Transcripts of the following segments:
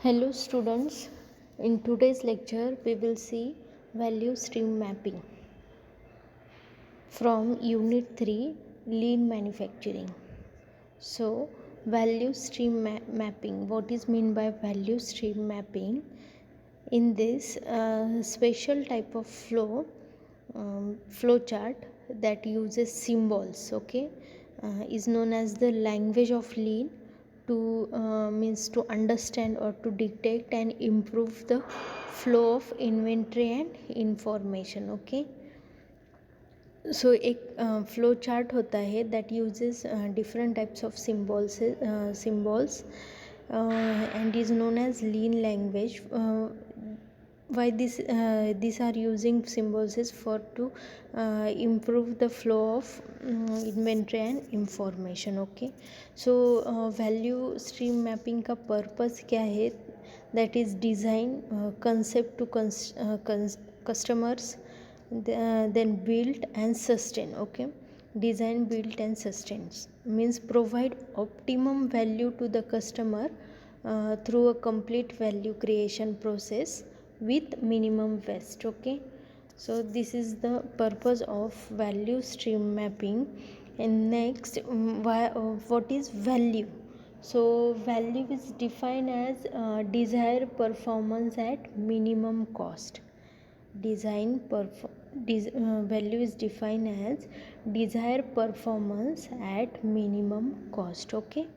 Hello students, in today's lecture we will see value stream mapping from unit 3 lean manufacturing. So value stream mapping, what is meant by value stream mapping? In this special type of flow chart that uses symbols, okay, is known as the language of lean to means to understand or to detect and improve the flow of inventory and information. Okay, so एक flow chart होता है that uses different types of symbols and is known as lean language. Why these are using symbols is for to improve the flow of inventory and information. Okay, so value stream mapping का purpose क्या है? That is design concept to customers, then build and sustain. Okay, design, build and sustain means provide optimum value to the customer through a complete value creation process with minimum waste. Okay, so this is the purpose of value stream mapping. And next, what is value? So value is defined as desired performance at minimum cost. Value is defined as desired performance at minimum cost. Okay,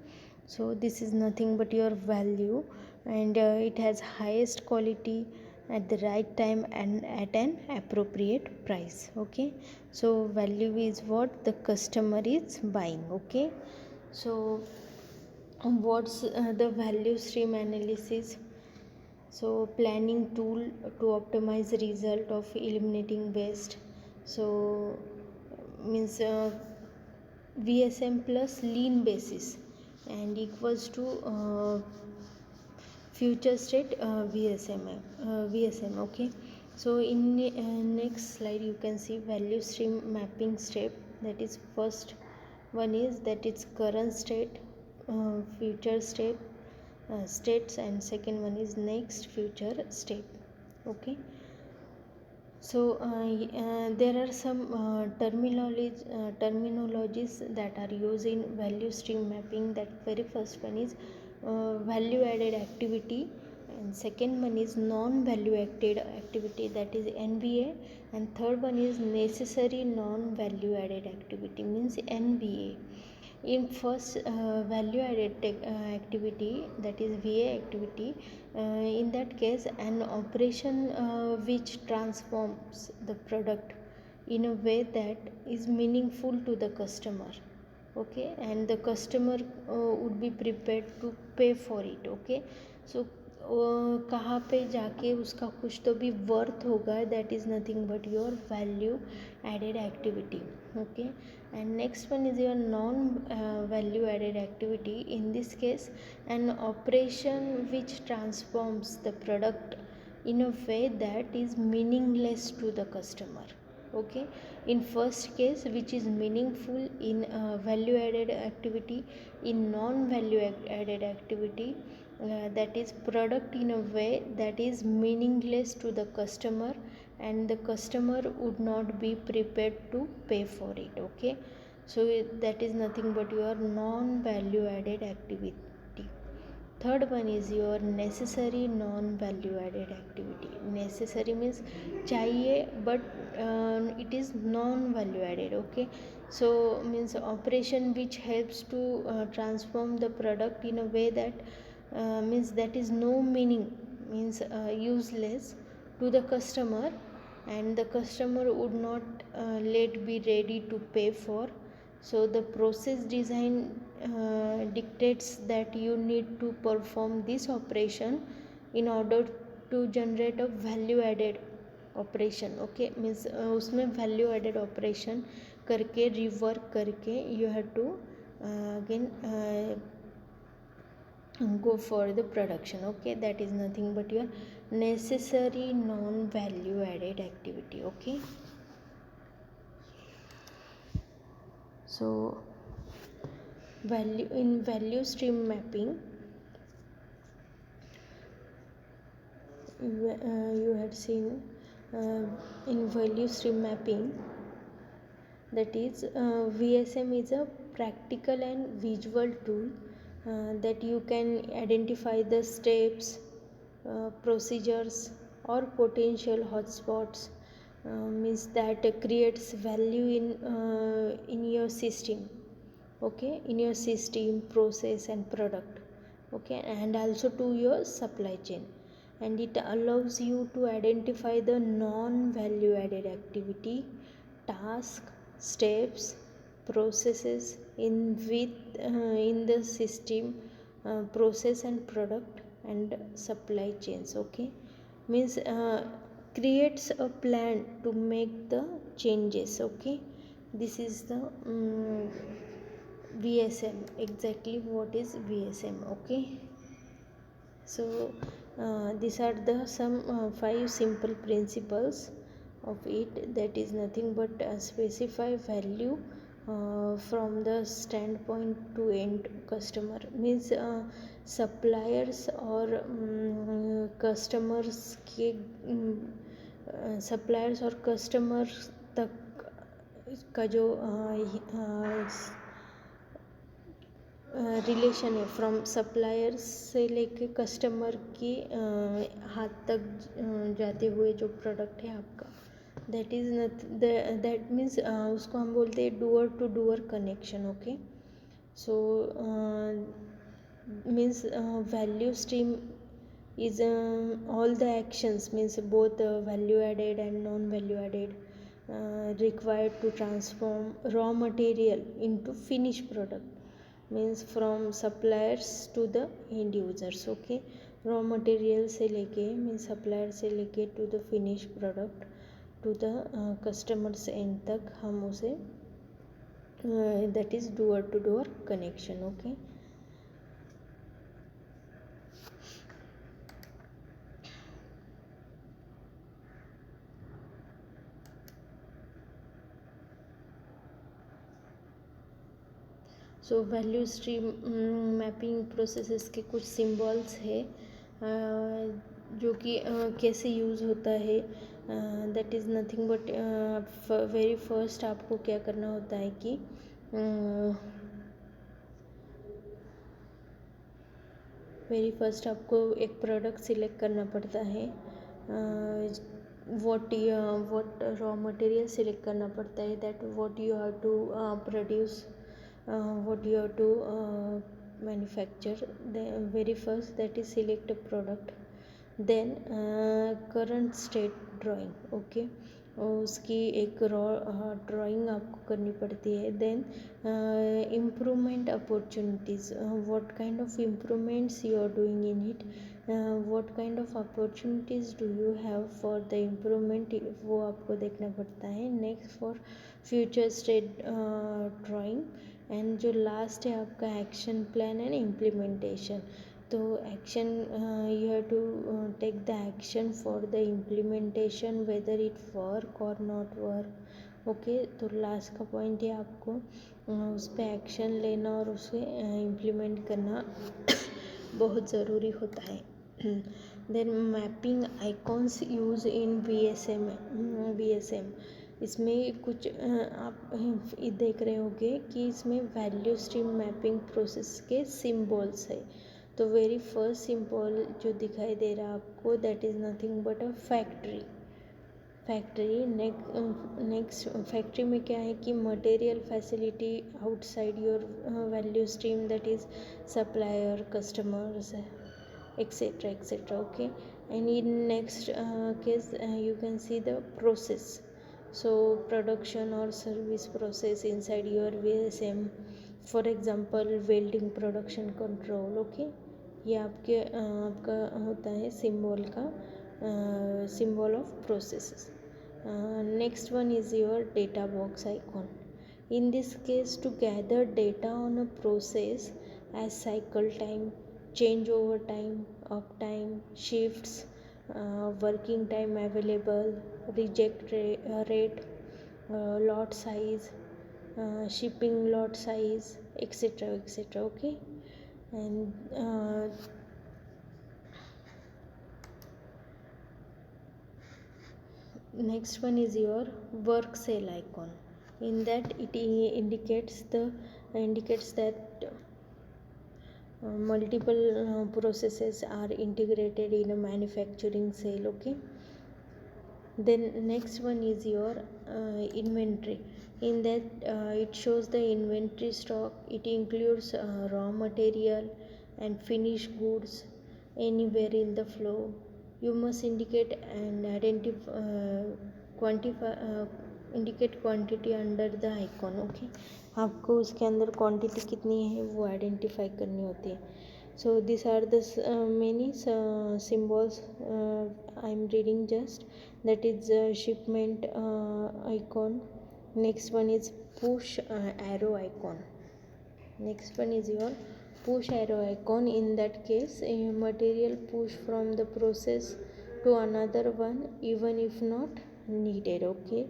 so this is nothing but your value, and it has highest quality at the right time and at an appropriate price. Okay, so value is what the customer is buying. Okay, so what's the value stream analysis? So planning tool to optimize the result of eliminating waste. So means VSM plus lean basis and equals to future state VSM. Okay, so in next slide you can see value stream mapping step. That is first one is that it's current state, future state, states, and second one is next future state. Okay, so there are some terminologies that are used in value stream mapping. That very first one is value added activity, and second one is non value added activity, that is NVA, and third one is necessary non value added activity, means NVA. In first value added activity, that is VA activity, in that case an operation which transforms the product in a way that is meaningful to the customer. Okay, and the customer would be prepared to pay for it. Okay, so कहाँ पे जाके उसका कुछ तो भी worth होगा, that is nothing but your value added activity. Okay, and next one is your non value added activity. In this case, an operation which transforms the product in a way that is meaningless to the customer. Okay, in first case which is meaningful in value added activity, in non value added activity, that is product in a way that is meaningless to the customer and the customer would not be prepared to pay for it. Okay, so that is nothing but your non value added activity. Third one is your necessary non value added activity. Necessary means चाहिए but it is non value added. Okay, so means operation which helps to transform the product in a way that means that is no meaning, means useless to the customer, and the customer would not let be ready to pay for. So the process design dictates that you need to perform this operation in order to generate a value added operation. Okay, means उसमें value added operation करके rework करके you have to again go for the production. Okay, that is nothing but your necessary non value added activity. Okay, so value stream mapping, you had seen in value stream mapping, that is VSM is a practical and visual tool that you can identify the steps, procedures or potential hotspots, means that creates value in your system, okay, in your system, process and product, okay, and also to your supply chain. And it allows you to identify the non value added activity, task, steps, processes in the system, process and product and supply chains, okay, means creates a plan to make the changes, okay. This is the VSM. Exactly what is VSM, okay. So these are the some 5 simple principles of it, that is nothing but specify value from the standpoint to end customer, means suppliers or customers के suppliers और customers तक का जो relation है, from suppliers से लेके customer की हाथ तक जाते हुए जो प्रोडक्ट है आपका, दैट इज़ दैट मीन्स उसको हम बोलते हैं doer to doer connection, okay. So means value stream is all the actions, means both value added and non value added, required to transform raw material into finished product, means from suppliers to the end users, okay. raw material से लेके means supplier से लेके to the finished product to the customers end तक हम उसे that is door to door connection, okay. So value stream mapping processes के कुछ symbols है जो कि कैसे यूज़ होता है. That is nothing but very first आपको क्या करना होता है कि वेरी फर्स्ट आपको एक प्रोडक्ट सिलेक्ट करना पड़ता है, वॉट रॉ मटेरियल सिलेक्ट करना पड़ता है, that what you have to produce, what you have to manufacture. The very first, that is select a product, then current state drawing, okay. उसकी एक रॉ ड्राइंग आपको करनी पड़ती है. Then improvement opportunities, what kind of improvements you are doing in it, what kind of opportunities do you have for the improvement, वो आपको देखना पड़ता है. Next for future state drawing, and जो लास्ट है आपका एक्शन प्लान एंड इम्प्लीमेंटेशन. तो action you have to take the action for the implementation, whether it work or not work, okay. तो लास्ट का पॉइंट है आपको उस पर एक्शन लेना और उसे इम्प्लीमेंट करना बहुत ज़रूरी होता है. Then mapping icons use in VSM. इसमें कुछ आप देख रहे होंगे कि इसमें वैल्यू स्ट्रीम मैपिंग प्रोसेस के सिंबल्स है. तो वेरी फर्स्ट सिंबल जो दिखाई दे रहा है आपको, that is nothing but a factory. Next factory में क्या है कि material facility outside your value stream, that is supplier, customers, etc, okay. And in next case you can see the process, so production or service process inside your VSM, for example welding production control, okay. ये आपका होता है symbol का symbol of process. Next one is your data box icon. in this case, to gather data on a process as cycle time, changeover time, uptime, shifts, working time available, reject rate, lot size, shipping lot size, etc, okay. And next one is your work cell icon. In that it indicates that multiple processes are integrated in a manufacturing cell. Okay, then next one is your inventory. In that it shows the inventory stock. It includes raw material and finished goods anywhere in the flow. You must indicate and identify quantify indicate quantity under the icon. Okay, आपको उसके अंदर quantity कितनी है वो identify करनी होती है. So these are the many symbols I am reading just. That is shipment icon. Next one is push arrow icon. Next one is your push arrow icon. In that case a material push from the process to another one even if not needed. Okay,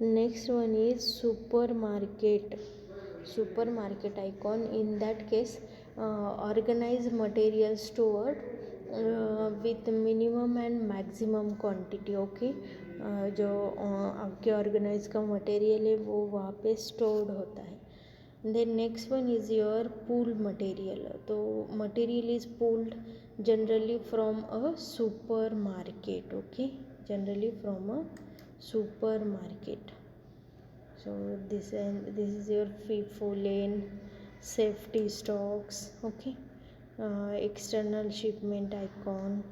next one is supermarket icon. In that case organize material stored with minimum and maximum quantity. Okay, जो आपके organise का material है वो वहाँ पे stored होता है. Then next one is your pool material. तो material is pooled generally from a supermarket. Okay, generally from a supermarket. So this is your FIFO lane, safety stocks. Okay, external shipment icon.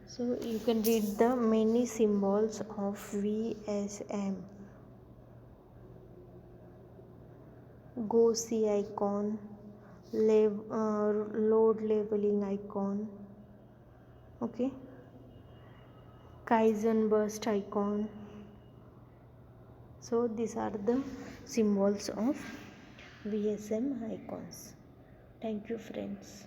So you can read the many symbols of VSM. Go see icon, load labeling icon. Okay, Kaizen burst icon. So these are the symbols of VSM icons. Thank you friends.